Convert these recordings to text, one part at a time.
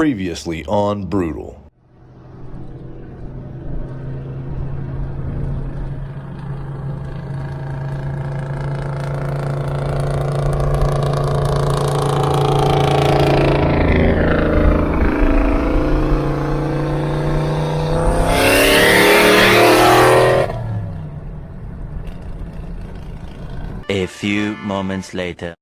Previously on Brutal. A few moments later.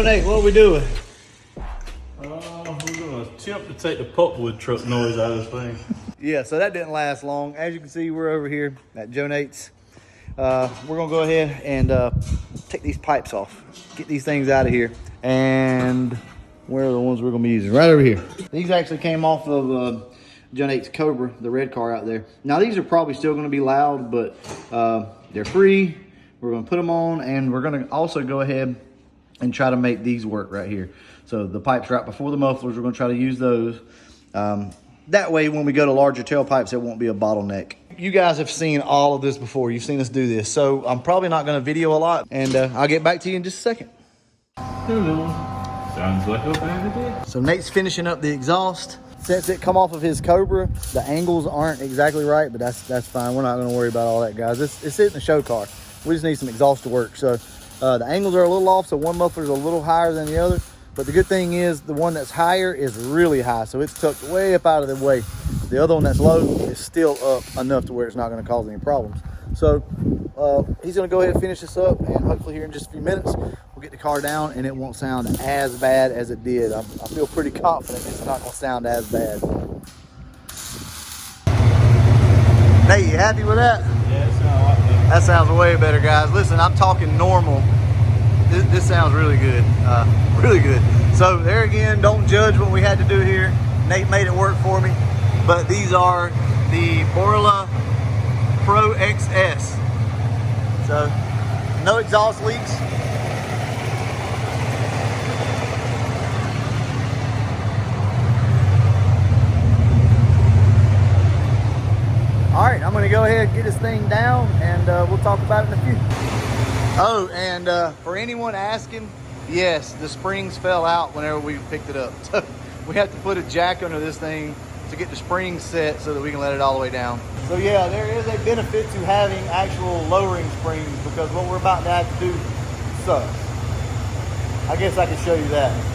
Nate, what are we doing? We're gonna attempt to take the pulpwood truck noise out of this thing. Yeah, so that didn't last long. As you can see, we're over here at Joe Nate's. We're gonna go ahead and take these pipes off, get these things out of here. And where are the ones we're gonna be using? Right over here. These actually came off of Joe Nate's Cobra, the red car out there. Now these are probably still gonna be loud, but they're free. We're gonna put them on, and we're gonna also go ahead and try to make these work right here. So the pipes right before the mufflers, we're gonna try to use those. That way, when we go to larger tailpipes, there won't be a bottleneck. You guys have seen all of this before. You've seen us do this. So I'm probably not gonna video a lot, and I'll get back to you in just a second. Hello. Sounds like a bad idea. So Nate's finishing up the exhaust. Since it come off of his Cobra, the angles aren't exactly right, but that's fine. We're not gonna worry about all that, guys. It's sitting in the show car. We just need some exhaust to work. So the angles are a little off, so one muffler is a little higher than the other. But the good thing is the one that's higher is really high, so it's tucked way up out of the way. The other one that's low is still up enough to where it's not going to cause any problems. So he's going to go ahead and finish this up, and hopefully here in just a few minutes we'll get the car down and it won't sound as bad as it did. I feel pretty confident it's not going to sound as bad. Nate, you happy with that? Yeah, it sounds a lot better. That sounds way better, guys. Listen, I'm talking normal. This sounds really good, really good. So there again, don't judge what we had to do here. Nate made it work for me. But these are the Borla Pro XS. So no exhaust leaks. All right, I'm gonna go ahead and get this thing down, and we'll talk about it in a few. Oh, and for anyone asking, yes, the springs fell out whenever we picked it up. So we have to put a jack under this thing to get the springs set so that we can let it all the way down. So yeah, there is a benefit to having actual lowering springs, because what we're about to have to do sucks. I guess I can show you that.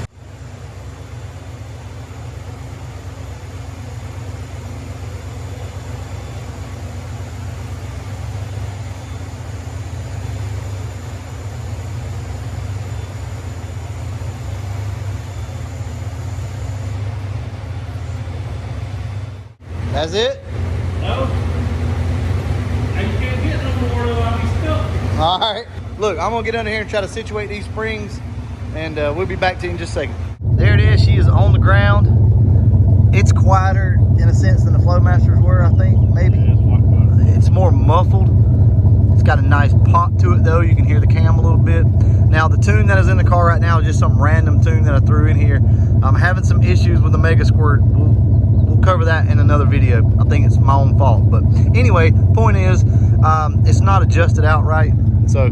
That's it? No. And you can't get no more while he's stuck. All right. Look, I'm gonna get under here and try to situate these springs, and we'll be back to you in just a second. There it is. She is on the ground. It's quieter in a sense than the Flowmasters were, I think, maybe. Yeah, it's a lot quieter. It's more muffled. It's got a nice pop to it though. You can hear the cam a little bit. Now the tune that is in the car right now is just some random tune that I threw in here. I'm having some issues with the Mega Squirt. We'll cover that in another video. I think it's my own fault. But anyway, point is, it's not adjusted out right, so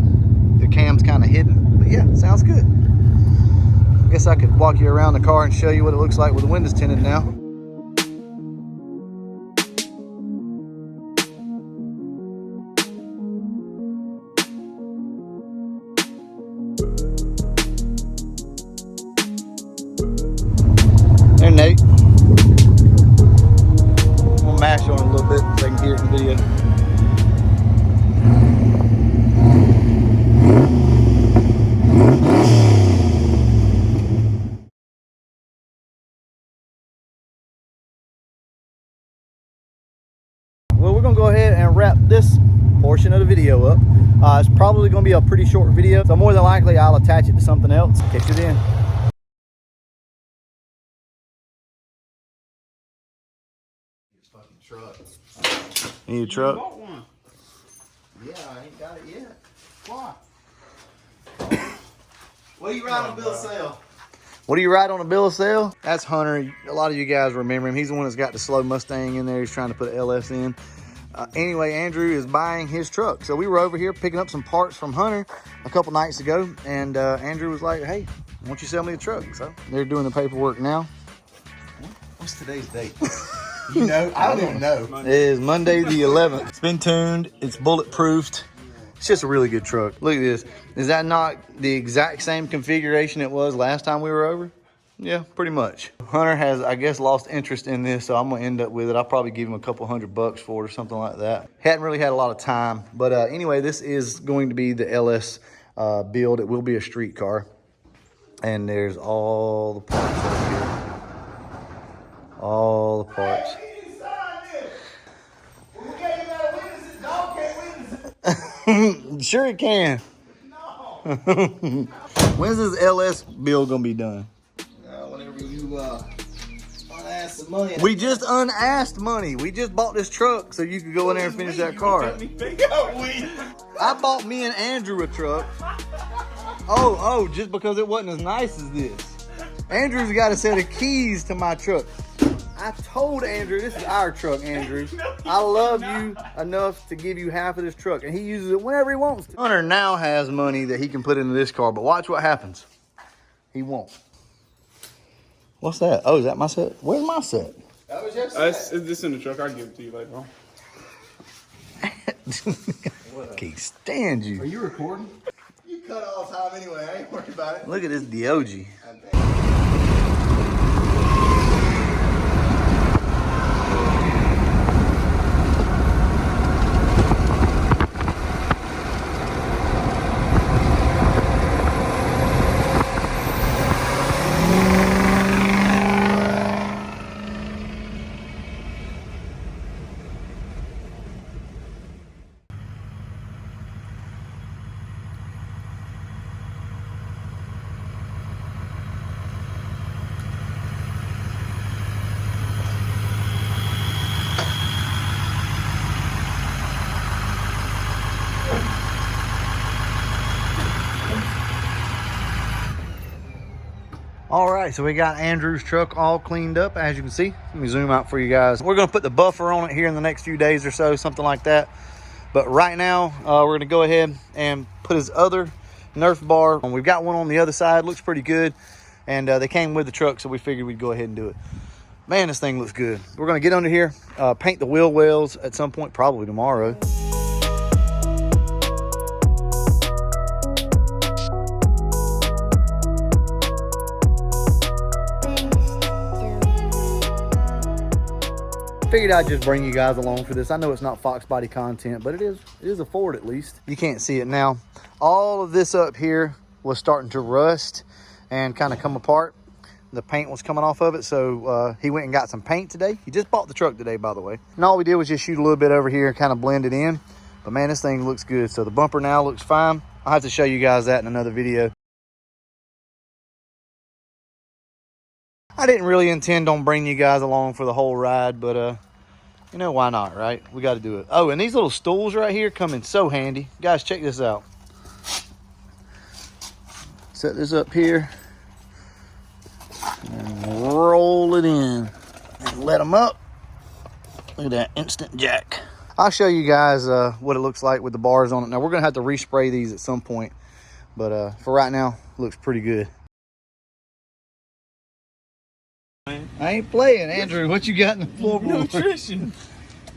the cam's kind of hidden. But yeah, sounds good. I guess I could walk you around the car and show you what it looks like with the windows tinted now. There, Nate. I'm gonna mash on it a little bit so I can hear it in the video. Well, we're gonna go ahead and wrap this portion of the video up. It's probably gonna be a pretty short video, so more than likely I'll attach it to something else. Catch you then. Fucking truck. You need a truck? Bought one. Yeah, I ain't got it yet. Why? What do you write on bill of sale? What do you write on a bill of sale? That's Hunter. A lot of you guys remember him. He's the one that's got the slow Mustang in there. He's trying to put LS in. Anyway, Andrew is buying his truck. So we were over here picking up some parts from Hunter a couple nights ago. And Andrew was like, hey, why don't you sell me the truck? So they're doing the paperwork now. What's today's date? You know, I don't even know. It is Monday the 11th. It's been tuned. It's bulletproofed. It's just a really good truck. Look at this. Is that not the exact same configuration it was last time we were over? Yeah, pretty much. Hunter has, I guess, lost interest in this, so I'm gonna end up with it. I'll probably give him a couple $100 for it or something like that. Hadn't really had a lot of time, but anyway, this is going to be the LS build. It will be a street car, and there's all the parts right here. All the parts. Sure it can. No. When's this LS build gonna be done? Whenever you unask some money. We just unasked money. We just bought this truck so you could go in there and finish that car. I bought me and Andrew a truck. Oh, just because it wasn't as nice as this. Andrew's got a set of keys to my truck. I told Andrew, this is our truck, Andrew. I love you enough to give you half of this truck, and he uses it whenever he wants to. Hunter now has money that he can put into this car, but watch what happens. He won't. What's that? Oh, is that my set? Where's my set? That was your set. It's this in the truck. I'll give it to you later on. Can't stand you. Are you recording? You cut all the time anyway. I ain't worried about it. Look at this DOG. All right, so we got Andrew's truck all cleaned up, as you can see. Let me zoom out for you guys. We're gonna put the buffer on it here in the next few days or so, something like that. But right now, we're gonna go ahead and put his other Nerf bar. We've got one on the other side, looks pretty good. And they came with the truck, so we figured we'd go ahead and do it. Man, this thing looks good. We're gonna get under here, paint the wheel wells at some point, probably tomorrow. Figured I'd just bring you guys along for this. I know it's not Fox Body content, but it is a Ford at least. You can't see it now. All of this up here was starting to rust and kind of come apart. The paint was coming off of it, so he went and got some paint today. He just bought the truck today, by the way. And all we did was just shoot a little bit over here and kind of blend it in. But man, this thing looks good. So the bumper now looks fine. I'll have to show you guys that in another video. I didn't really intend on bringing you guys along for the whole ride, but you know, why not, right? We got to do it. Oh, and these little stools right here come in so handy. Guys, check this out. Set this up here and roll it in and let them up. Look at that instant jack. I'll show you guys what it looks like with the bars on it. Now, we're going to have to respray these at some point, but for right now, it looks pretty good. I ain't playing, Andrew. What you got in the floorboard? Nutrition.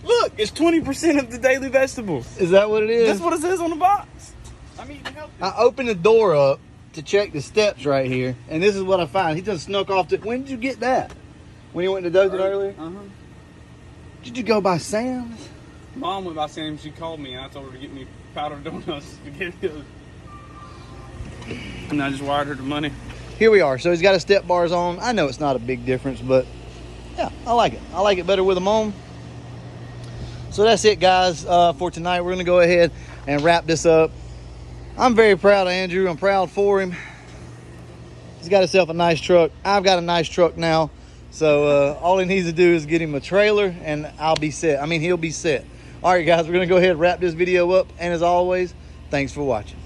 Look, it's 20% of the daily vegetables. Is that what it is? That's what it says on the box. I'm eating healthy. I opened the door up to check the steps right here, and this is what I found. He just snuck off to. When did you get that? When you went to Dothan earlier? Did you go by Sam's? Mom went by Sam. She called me, and I told her to get me powdered donuts to get it. And I just wired her the money. Here we are. So he's got his step bars on. I know it's not a big difference, but yeah, I like it. I like it better with them on. So that's it, guys, for tonight. We're going to go ahead and wrap this up. I'm very proud of Andrew. I'm proud for him. He's got himself a nice truck. I've got a nice truck now. So all he needs to do is get him a trailer, and I'll be set. I mean, he'll be set. All right, guys, we're going to go ahead and wrap this video up. And as always, thanks for watching.